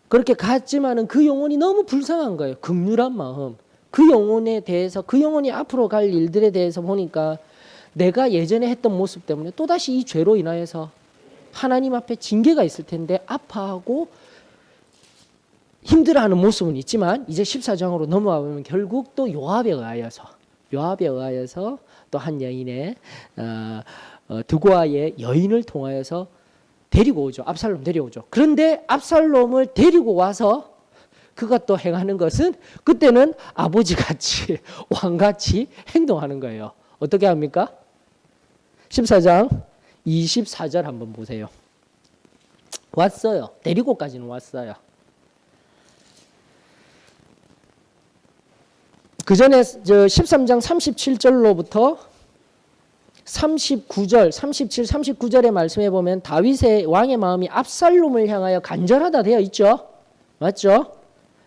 A: 그렇게 갔지만은 그 영혼이 너무 불쌍한 거예요. 긍휼한 마음. 그 영혼에 대해서, 그 영혼이 앞으로 갈 일들에 대해서 보니까 내가 예전에 했던 모습 때문에 또다시 이 죄로 인하여서 하나님 앞에 징계가 있을 텐데 아파하고 힘들어하는 모습은 있지만 이제 14장으로 넘어가 보면 결국 또 요압에 의하여서 또 한 여인의 드고아의 여인을 통하여서 데리고 오죠. 압살롬 데려오죠. 그런데 압살롬을 데리고 와서 그가 또 행하는 것은 그때는 아버지같이 왕같이 행동하는 거예요. 어떻게 합니까? 14장 24절 한번 보세요. 왔어요. 데리고까지는 왔어요. 그 전에 13장 37절로부터 39절, 37, 39절의 말씀에 보면 다윗의 왕의 마음이 압살롬을 향하여 간절하다 되어 있죠. 맞죠?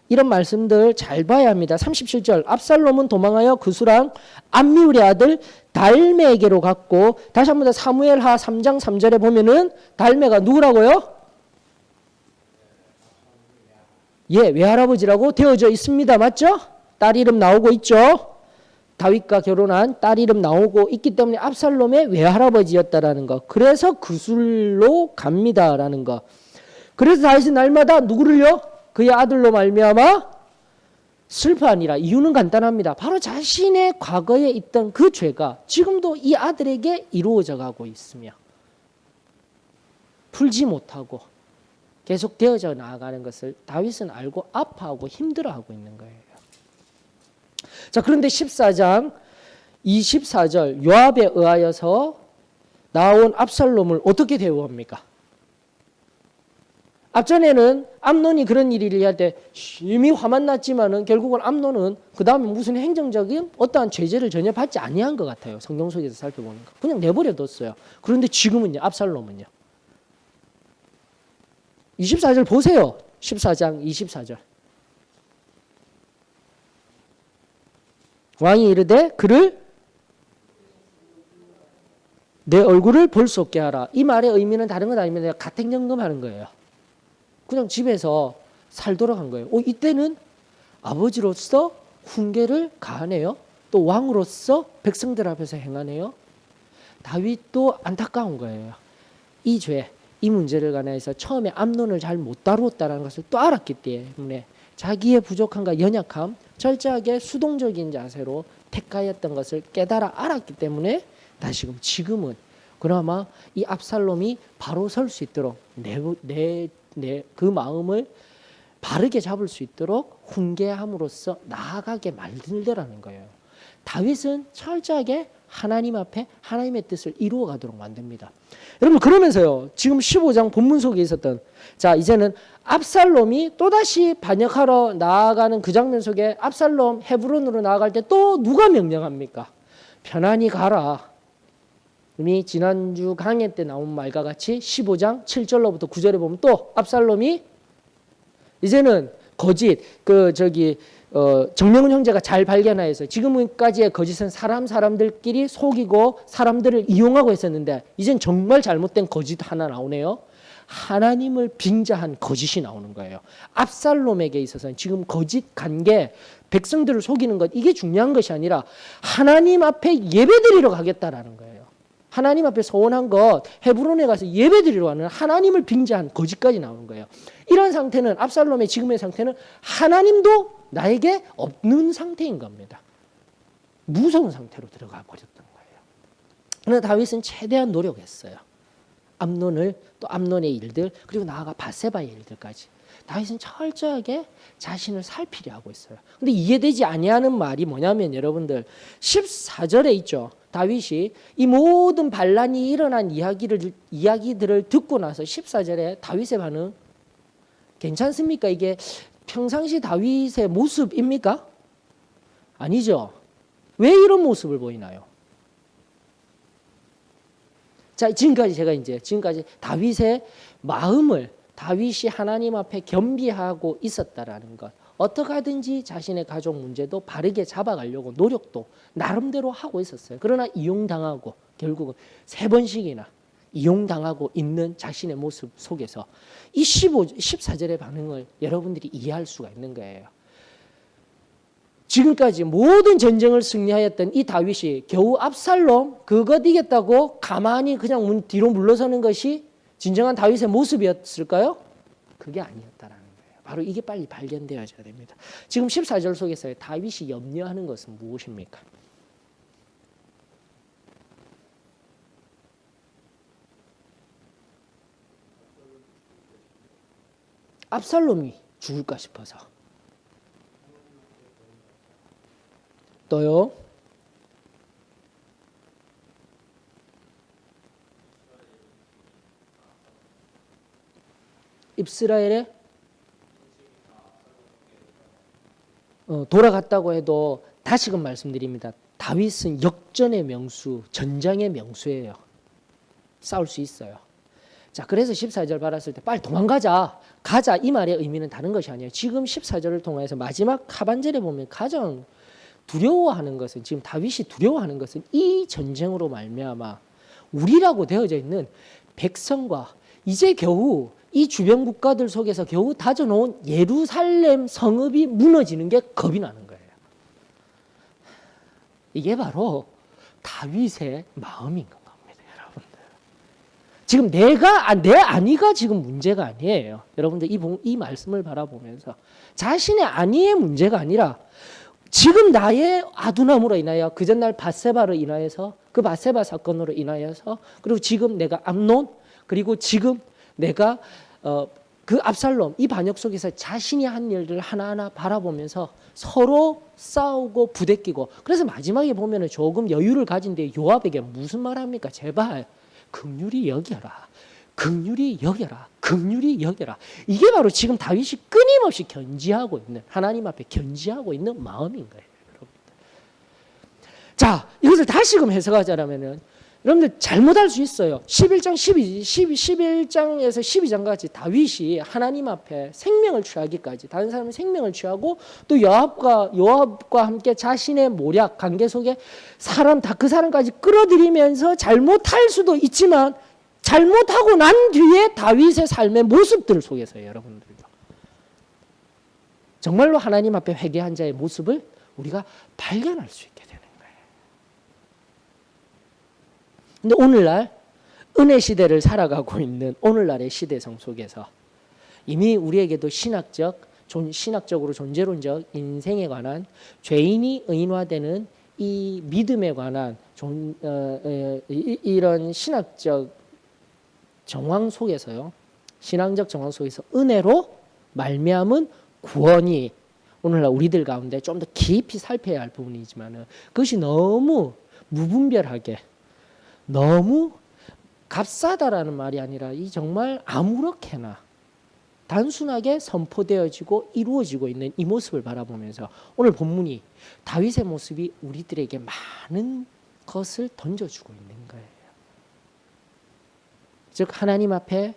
A: 이런 말씀들 잘 봐야 합니다. 37절 압살롬은 도망하여 그수랑 암미울의 아들 달메에게로 갔고, 다시 한번 더 사무엘하 3장 3절에 보면은 달메가 누구라고요? 예, 외할아버지라고 되어져 있습니다. 맞죠? 딸 이름 나오고 있죠. 다윗과 결혼한 딸 이름 나오고 있기 때문에 압살롬의 외할아버지였다라는 거. 그래서 그술로 갑니다라는 거. 그래서 다윗은 날마다 누구를요? 그의 아들로 말미암아 슬퍼하니라. 이유는 간단합니다. 바로 자신의 과거에 있던 그 죄가 지금도 이 아들에게 이루어져 가고 있으며 풀지 못하고 계속 되어져 나아가는 것을 다윗은 알고 아파하고 힘들어하고 있는 거예요. 자, 그런데 14장 24절 요압에 의하여서 나온 압살롬을 어떻게 대우합니까? 앞전에는 암논이 그런 일을 할 때 심히 화만 났지만은 결국은 암논은 그 다음에 무슨 행정적인 어떠한 죄제를 전혀 받지 아니한 것 같아요. 성경 속에서 살펴보니까 그냥 내버려뒀어요. 그런데 지금은요, 압살롬은요. 24절 보세요. 14장 24절. 왕이 이르되 그를 내 얼굴을 볼 수 없게 하라. 이 말의 의미는 다른 건 아니면 내가 가택연금하는 거예요. 그냥 집에서 살도록 한 거예요. 이때는 아버지로서 훈계를 가하네요. 또 왕으로서 백성들 앞에서 행하네요. 다윗도 안타까운 거예요. 이 죄, 이 문제를 관해서 처음에 암논을 잘 못 다루었다는 것을 또 알았기 때문에 자기의 부족함과 연약함, 철저하게 수동적인 자세로 택하였던 것을 깨달아 알았기 때문에 다시금 지금은 그나마 이 압살롬이 바로 설 수 있도록 그 마음을 바르게 잡을 수 있도록 훈계함으로써 나아가게 만들더라는 거예요. 다윗은 철저하게 하나님 앞에 하나님의 뜻을 이루어 가도록 만듭니다. 여러분, 그러면서요, 지금 15장 본문 속에 있었던, 자, 이제는 압살롬이 또다시 반역하러 나아가는 그 장면 속에 압살롬 헤브론으로 나아갈 때 또 누가 명령합니까? 편안히 가라. 이미 지난주 강해 때 나온 말과 같이 15장 7절로부터 9절에 보면 또 압살롬이 이제는 거짓, 정명훈 형제가 잘 발견하여서 지금까지의 거짓은 사람들끼리 속이고 사람들을 이용하고 했었는데 이젠 정말 잘못된 거짓 하나 나오네요. 하나님을 빙자한 거짓이 나오는 거예요. 압살롬에게 있어서는 지금 거짓 관계, 백성들을 속이는 것, 이게 중요한 것이 아니라 하나님 앞에 예배드리러 가겠다라는 거예요. 하나님 앞에 서원한 것, 헤브론에 가서 예배드리러 가는 하나님을 빙자한 거짓까지 나오는 거예요. 이런 상태는, 압살롬의 지금의 상태는 하나님도 나에게 없는 상태인 겁니다. 무서운 상태로 들어가 버렸던 거예요. 그러나 다윗은 최대한 노력했어요. 암논을, 또 암논의 일들, 그리고 나아가 밧세바의 일들까지. 다윗은 철저하게 자신을 살피려 하고 있어요. 근데 이해되지 아니하는 말이 뭐냐면, 여러분들 14절에 있죠. 다윗이 이 모든 반란이 일어난 이야기들을 듣고 나서 14절에 다윗의 반응 괜찮습니까? 이게 평상시 다윗의 모습입니까? 아니죠. 왜 이런 모습을 보이나요? 자, 지금까지 다윗의 마음을, 다윗이 하나님 앞에 겸비하고 있었다라는 것, 어떻게 하든지 자신의 가족 문제도 바르게 잡아가려고 노력도 나름대로 하고 있었어요. 그러나 이용당하고 결국은 3번씩이나 이용당하고 있는 자신의 모습 속에서 이 14절의 반응을 여러분들이 이해할 수가 있는 거예요. 지금까지 모든 전쟁을 승리하였던 이 다윗이 겨우 압살롬 그것 이겼다고 가만히 그냥 뒤로 물러서는 것이 진정한 다윗의 모습이었을까요? 그게 아니었다라는 거예요. 바로 이게 빨리 발견되어져야 됩니다. 지금 14절 속에서 다윗이 염려하는 것은 무엇입니까? 압살롬이 죽을까 싶어서. 또요. 이스라엘에 돌아갔다고 해도 다시금 말씀드립니다. 다윗은 역전의 명수, 전장의 명수예요. 싸울 수 있어요. 자, 그래서 14절 받았을 때 빨리 도망가자. 가자 이 말의 의미는 다른 것이 아니에요. 지금 14절을 통해서 마지막 하반절에 보면 가장 두려워하는 것은, 지금 다윗이 두려워하는 것은 이 전쟁으로 말미암아 우리라고 되어져 있는 백성과 이제 겨우 이 주변 국가들 속에서 겨우 다져놓은 예루살렘 성읍이 무너지는 게 겁이 나는 거예요. 이게 바로 다윗의 마음인 겁니다, 여러분들. 지금 내 안위가 지금 문제가 아니에요. 여러분들 이 말씀을 바라보면서 자신의 안위의 문제가 아니라 지금 나의 아두람으로 인하여, 그 전날 밧세바로 인하여서, 그 밧세바 사건으로 인하여서, 그리고 지금 내가 암논, 그리고 지금 내가 그 압살롬, 이 반역 속에서 자신이 한 일들을 하나하나 바라보면서 서로 싸우고 부대끼고, 그래서 마지막에 보면은 조금 여유를 가진 뒤에 요압에게 무슨 말합니까? 제발 긍휼히 여겨라, 긍휼히 여겨라, 긍휼히 여겨라. 이게 바로 지금 다윗이 끊임없이 견지하고 있는, 하나님 앞에 견지하고 있는 마음인 거예요, 여러분들. 자, 이것을 다시금 해석하자면은 여러분들 잘못할 수 있어요. 11장에서 12장 같이 다윗이 하나님 앞에 생명을 취하기까지, 다른 사람은 생명을 취하고 또 요압과 함께 자신의 모략 관계 속에 그 사람까지 끌어들이면서 잘못할 수도 있지만 잘못하고 난 뒤에 다윗의 삶의 모습들 속에서요, 여러분들요. 정말로 하나님 앞에 회개한 자의 모습을 우리가 발견할 수 있게 되는 거예요. 근데 오늘날 은혜 시대를 살아가고 있는 오늘날의 시대성 속에서 이미 우리에게도 신학적으로 존재론적 인생에 관한, 죄인이 의인화되는 이 믿음에 관한 이런 신학적 정황 속에서요, 신앙적 정황 속에서 은혜로 말미암은 구원이 오늘날 우리들 가운데 좀 더 깊이 살펴야 할 부분이지만은 그것이 너무 무분별하게, 너무 값싸다라는 말이 아니라 이 정말 아무렇게나 단순하게 선포되어지고 이루어지고 있는 이 모습을 바라보면서 오늘 본문이 다윗의 모습이 우리들에게 많은 것을 던져주고 있는 거예요. 즉 하나님 앞에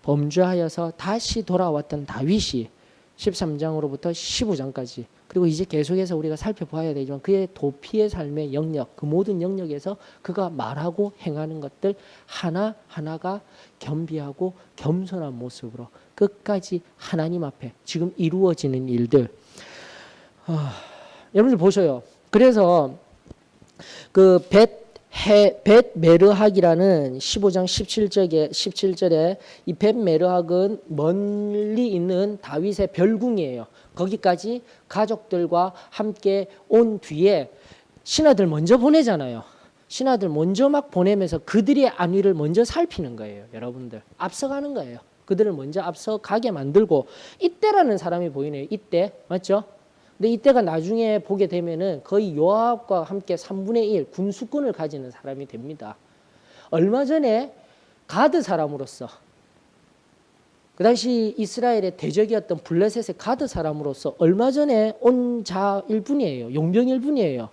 A: 범죄하여서 다시 돌아왔던 다윗이 13장으로부터 15장까지, 그리고 이제 계속해서 우리가 살펴봐야 되지만 그의 도피의 삶의 영역, 그 모든 영역에서 그가 말하고 행하는 것들 하나하나가 겸비하고 겸손한 모습으로 끝까지 하나님 앞에 지금 이루어지는 일들. 여러분들 보셔요. 그래서 그 벳메르학이라는 15장 17절에 이 벳메르학은 멀리 있는 다윗의 별궁이에요. 거기까지 가족들과 함께 온 뒤에 신하들 먼저 보내잖아요. 신하들 먼저 막 보내면서 그들의 안위를 먼저 살피는 거예요. 여러분들 앞서가는 거예요. 그들을 먼저 앞서가게 만들고, 이때라는 사람이 보이네요. 이때 맞죠? 근데 이때가 나중에 보게 되면은 거의 요압과 함께 3분의 1 군수권을 가지는 사람이 됩니다. 얼마 전에 가드 사람으로서, 그 당시 이스라엘의 대적이었던 블레셋의 가드 사람으로서 얼마 전에 온 자일 뿐이에요. 용병일 뿐이에요.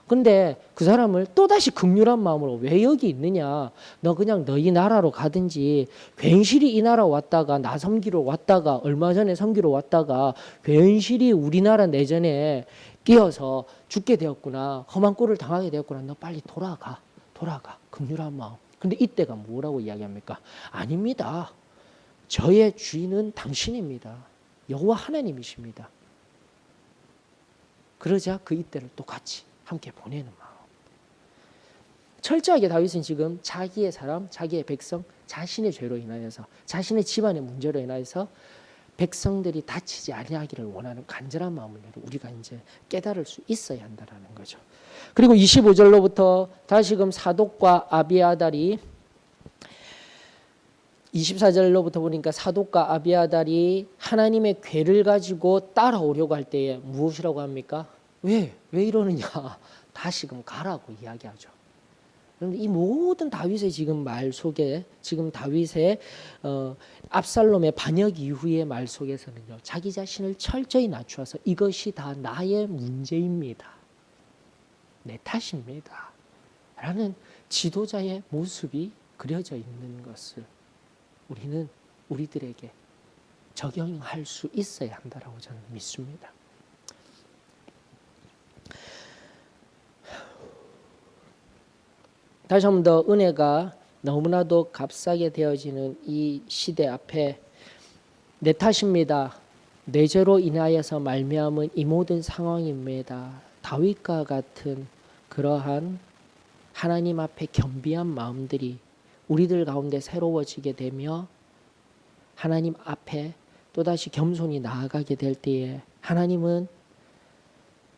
A: 근데 그 사람을 또다시 긍휼한 마음으로, 왜 여기 있느냐, 너 그냥 너희 나라로 가든지, 괜시리 이 나라 왔다가 나 섬기러 왔다가, 얼마 전에 섬기러 왔다가 괜시리 우리나라 내전에 끼어서 죽게 되었구나, 험한 꼴을 당하게 되었구나, 너 빨리 돌아가, 긍휼한 마음. 근데 이때가 뭐라고 이야기합니까? 아닙니다, 저의 주인은 당신입니다, 여호와 하나님이십니다. 그러자 그 이때를 또 같이 함께 보내는 마음. 철저하게 다윗은 지금 자기의 사람, 자기의 백성, 자신의 죄로 인하여서, 자신의 집안의 문제로 인하여서 백성들이 다치지 아니하기를 원하는 간절한 마음을 우리가 이제 깨달을 수 있어야 한다라는 거죠. 그리고 25절로부터 다시금 사독과 아비아달이 24절로부터 보니까 사독과 아비아달이 하나님의 궤를 가지고 따라오려고 할 때에 무엇이라고 합니까? 왜 이러느냐? 다시금 가라고 이야기하죠. 그런데 이 모든 다윗의 지금 말 속에 지금 다윗의 압살롬의 반역 이후의 말 속에서는요, 자기 자신을 철저히 낮추어서 이것이 다 나의 문제입니다, 내 탓입니다 라는 지도자의 모습이 그려져 있는 것을 우리는 우리들에게 적용할 수 있어야 한다라고 저는 믿습니다. 다시 한 번 더 은혜가 너무나도 값싸게 되어지는 이 시대 앞에 내 탓입니다, 내 죄로 인하여서 말미암은 이 모든 상황입니다. 다윗과 같은 그러한 하나님 앞에 겸비한 마음들이 우리들 가운데 새로워지게 되며 하나님 앞에 또다시 겸손히 나아가게 될 때에 하나님은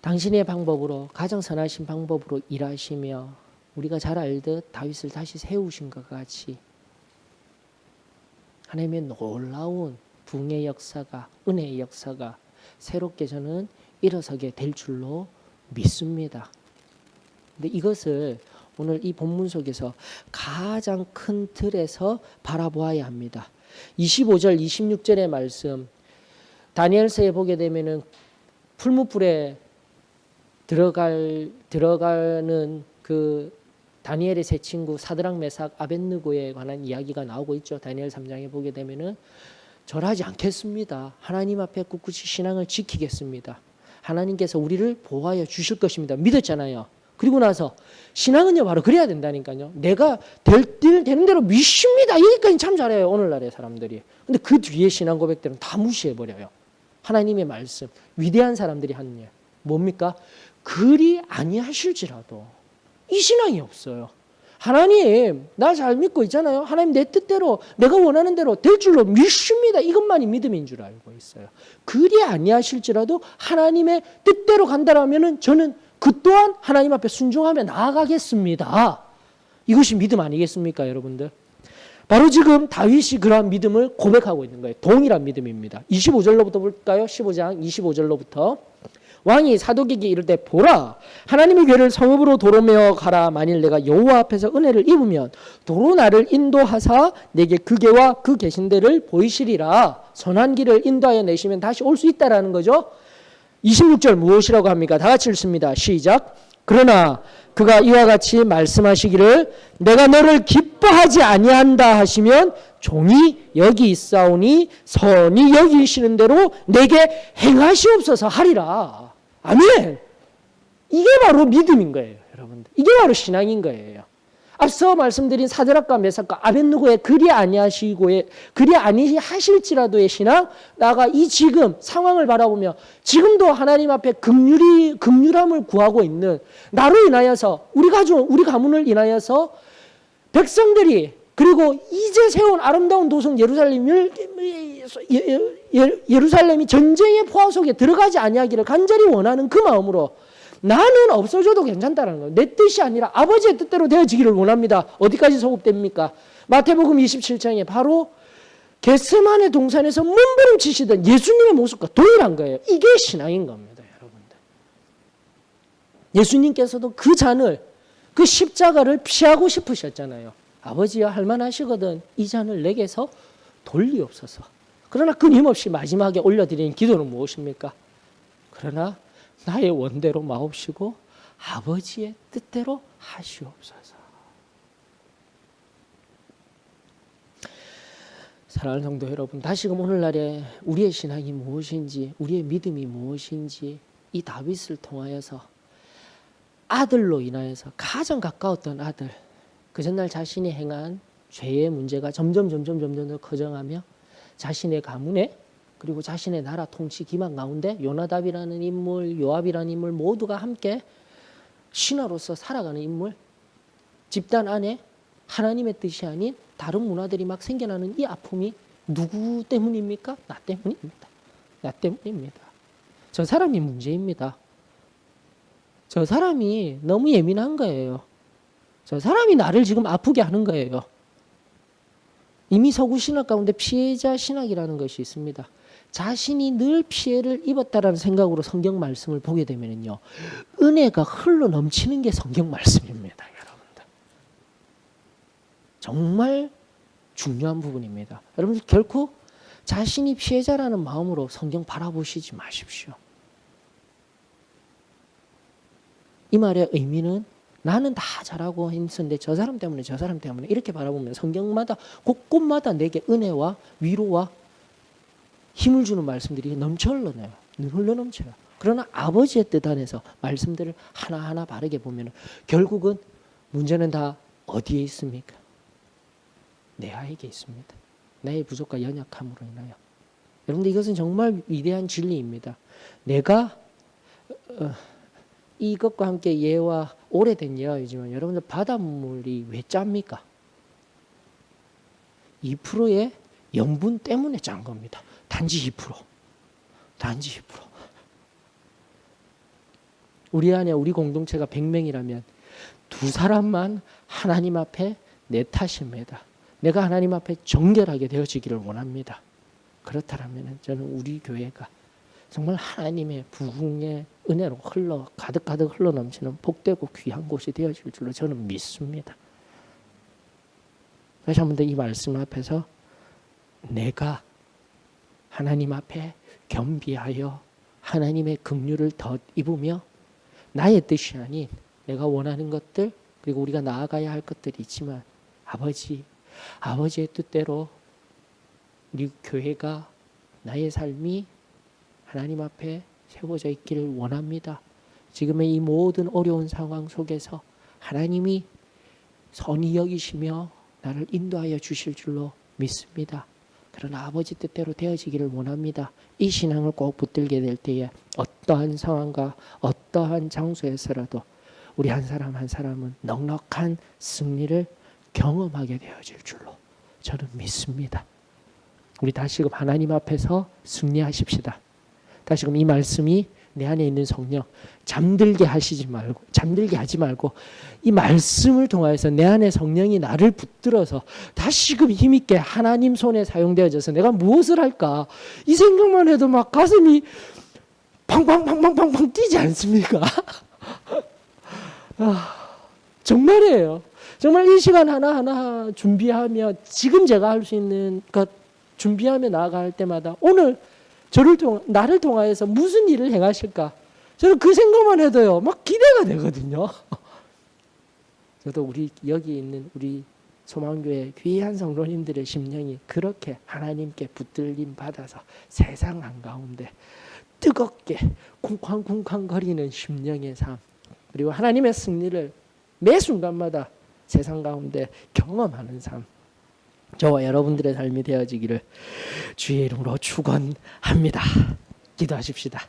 A: 당신의 방법으로, 가장 선하신 방법으로 일하시며 우리가 잘 알듯 다윗을 다시 세우신 것 같이 하나님의 놀라운 부흥의 역사가, 은혜의 역사가 새롭게 저는 일어서게 될 줄로 믿습니다. 근데 이것을 오늘 이 본문 속에서 가장 큰 틀에서 바라보아야 합니다. 25절, 26절의 말씀, 다니엘서에 보게 되면은 풀무불에 들어가는 그 다니엘의 세 친구 사드락, 메삭, 아벳느고에 관한 이야기가 나오고 있죠. 다니엘 3장에 보게 되면은 절하지 않겠습니다, 하나님 앞에 꿋꿋이 신앙을 지키겠습니다, 하나님께서 우리를 보호하여 주실 것입니다 믿었잖아요. 그리고 나서 신앙은요 바로 그래야 된다니까요. 내가 되는 대로 믿습니다, 여기까지 참 잘해요 오늘날의 사람들이. 근데 그 뒤에 신앙 고백들은 다 무시해버려요. 하나님의 말씀, 위대한 사람들이 하는 일 뭡니까? 그리 아니하실지라도 이 신앙이 없어요. 하나님 나 잘 믿고 있잖아요, 하나님 내 뜻대로 내가 원하는 대로 될 줄로 믿습니다, 이것만이 믿음인 줄 알고 있어요. 그리 아니하실지라도 하나님의 뜻대로 간다라면은 저는 그 또한 하나님 앞에 순종하며 나아가겠습니다. 이것이 믿음 아니겠습니까 여러분들? 바로 지금 다윗이 그러한 믿음을 고백하고 있는 거예요. 동일한 믿음입니다. 25절로부터 볼까요? 15장 25절로부터 왕이 사독에게 이르되 보라, 하나님의 궤를 성읍으로 도로 메어 가라. 만일 내가 여호와 앞에서 은혜를 입으면 도로 나를 인도하사 내게 그 궤와 그 계신 데를 보이시리라. 선한 길을 인도하여 내시면 다시 올 수 있다라는 거죠. 26절 무엇이라고 합니까? 다 같이 읽습니다. 시작. 그러나 그가 이와 같이 말씀하시기를 내가 너를 기뻐하지 아니한다 하시면 종이 여기 있사오니 선이 여기시는 대로 내게 행하시옵소서 하리라. 아멘. 이게 바로 믿음인 거예요 여러분들. 이게 바로 신앙인 거예요. 앞서 말씀드린 사드락과 메삭과 아벳느고의 그리 아니하실지라도의 신앙, 나가 이 지금 상황을 바라보며 지금도 하나님 앞에 긍휼함을 구하고 있는 나로 인하여서 우리 가문을 인하여서 백성들이 그리고 이제 세운 아름다운 도성 예루살렘이 전쟁의 포화 속에 들어가지 아니하기를 간절히 원하는 그 마음으로 나는 없어져도 괜찮다는 거예요. 내 뜻이 아니라 아버지의 뜻대로 되어지기를 원합니다. 어디까지 소급됩니까? 마태복음 27장에 바로 겟세마네 동산에서 몸부림치시던 예수님의 모습과 동일한 거예요. 이게 신앙인 겁니다 여러분들. 예수님께서도 그 잔을, 그 십자가를 피하고 싶으셨잖아요. 아버지여 할만하시거든 이 잔을 내게서 돌리옵소서. 그러나 끊임없이 마지막에 올려드리는 기도는 무엇입니까? 그러나 나의 원대로 마옵시고 아버지의 뜻대로 하시옵소서. 사랑하는 성도 여러분, 다시금 오늘날에 우리의 신앙이 무엇인지, 우리의 믿음이 무엇인지 이 다윗을 통하여서 아들로 인하여서 가장 가까웠던 아들, 그 전날 자신이 행한 죄의 문제가 점점 더 커져가며 자신의 가문에 그리고 자신의 나라 통치 기만 가운데 요나답이라는 인물, 요압이라는 인물 모두가 함께 신하로서 살아가는 인물, 집단 안에 하나님의 뜻이 아닌 다른 문화들이 막 생겨나는 이 아픔이 누구 때문입니까? 나 때문입니다. 나 때문입니다. 저 사람이 문제입니다. 저 사람이 너무 예민한 거예요. 저 사람이 나를 지금 아프게 하는 거예요. 이미 서구 신학 가운데 피해자 신학이라는 것이 있습니다. 자신이 늘 피해를 입었다라는 생각으로 성경 말씀을 보게 되면요, 은혜가 흘러 넘치는 게 성경 말씀입니다, 여러분들. 정말 중요한 부분입니다. 여러분들 결코 자신이 피해자라는 마음으로 성경 바라보시지 마십시오. 이 말의 의미는 나는 다 잘하고 힘쓰는데 저 사람 때문에 이렇게 바라보면 성경마다 곳곳마다 내게 은혜와 위로와 힘을 주는 말씀들이 넘쳐 흘러내요. 흘러넘쳐요. 그러나 아버지의 뜻 안에서 말씀들을 하나하나 바르게 보면 결국은 문제는 다 어디에 있습니까? 내 아에게 있습니다. 나의 부족과 연약함으로 인하여. 여러분들 이것은 정말 위대한 진리입니다. 내가 이것과 함께 예와 오래된 예화이지만 여러분들 바닷물이 왜 짭니까? 2%의 염분 때문에 짠 겁니다. 단지 2%. 단지 2%. 우리 안에 우리 공동체가 100명이라면 두 사람만 하나님 앞에 내 탓입니다. 내가 하나님 앞에 정결하게 되어지기를 원합니다. 그렇다면 저는 우리 교회가 정말 하나님의 부흥의 은혜로 가득가득 흘러 넘치는 복되고 귀한 곳이 되어질 줄로 저는 믿습니다. 다시 한번 더 이 말씀 앞에서 내가 하나님 앞에 겸비하여 하나님의 긍휼을 덧입으며 나의 뜻이 아닌 내가 원하는 것들 그리고 우리가 나아가야 할 것들이 있지만 아버지의 뜻대로 우리 교회가 나의 삶이 하나님 앞에 세워져 있기를 원합니다. 지금의 이 모든 어려운 상황 속에서 하나님이 선히 여기시며 나를 인도하여 주실 줄로 믿습니다. 그러나 아버지 뜻대로 되어지기를 원합니다. 이 신앙을 꼭 붙들게 될 때에 어떠한 상황과 어떠한 장소에서라도 우리 한 사람 한 사람은 넉넉한 승리를 경험하게 되어질 줄로 저는 믿습니다. 우리 다시금 하나님 앞에서 승리하십시다. 다시금 이 말씀이 내 안에 있는 성령 잠들게 하지 말고 이 말씀을 통하여서 내 안에 성령이 나를 붙들어서 다시금 힘있게 하나님 손에 사용되어져서 내가 무엇을 할까 이 생각만 해도 막 가슴이 팡팡팡팡팡팡 뛰지 않습니까? 정말이에요. 정말 이 시간 하나하나 준비하며 지금 제가 할 수 있는 것 준비하며 나아갈 때마다 오늘 나를 통하여서 무슨 일을 행하실까? 저는 그 생각만 해도요, 막 기대가 되거든요. 저도 여기 있는 우리 소망교회 귀한 성도님들의 심령이 그렇게 하나님께 붙들림 받아서 세상 한가운데 뜨겁게 쿵쾅쿵쾅 거리는 심령의 삶 그리고 하나님의 승리를 매 순간마다 세상 가운데 경험하는 삶 저와 여러분들의 삶이 되어지기를 주의 이름으로 축원합니다. 기도하십시다.